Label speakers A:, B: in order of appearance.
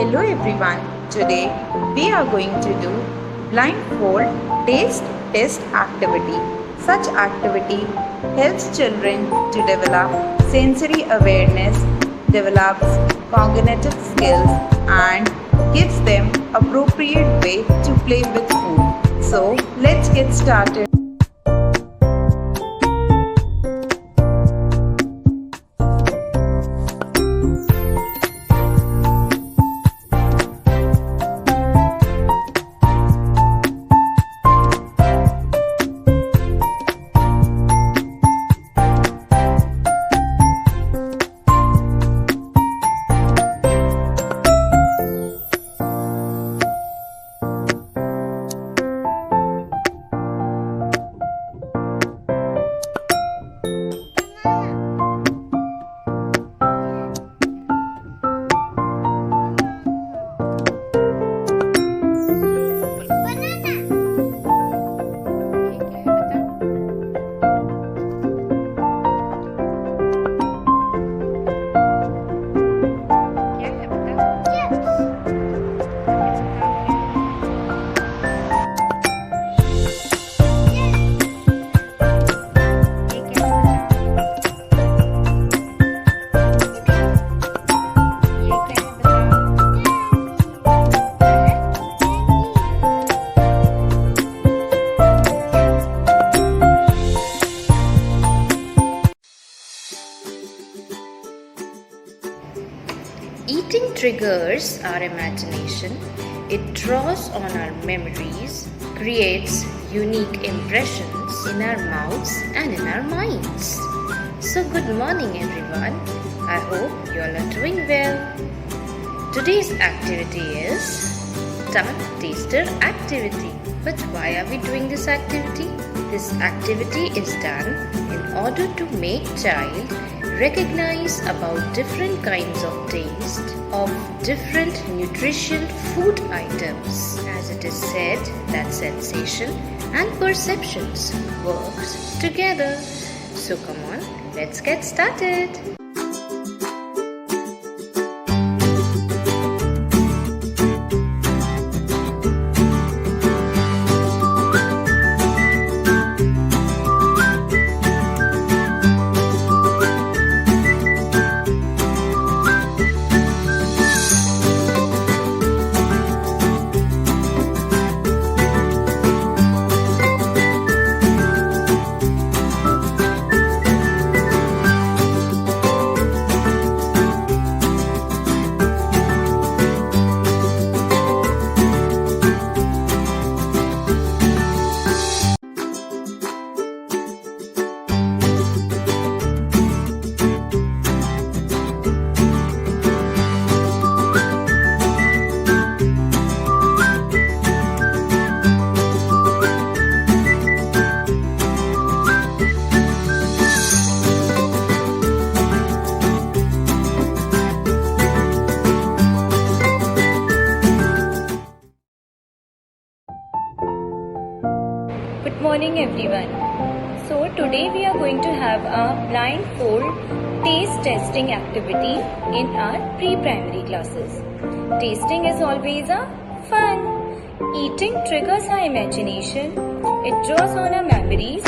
A: Hello everyone. Today we are going to do blindfold taste test activity. Such activity helps children to develop sensory awareness, develops cognitive skills and gives them appropriate way to play with food. So let's get started.
B: Eating triggers our imagination, it draws on our memories, creates unique impressions in our mouths and in our minds. So good morning everyone, I hope you all are doing well. Today's activity is tongue taster activity. But why are we doing this activity? This activity is done in order to make child recognize about different kinds of taste of different nutrition food items. As it is said that sensation and perceptions works together. So come on, let's get started.
C: Good morning everyone. So today we are going to have a blindfold taste testing activity in our pre-primary classes. Tasting is always a fun. Eating triggers our imagination. It draws on our memories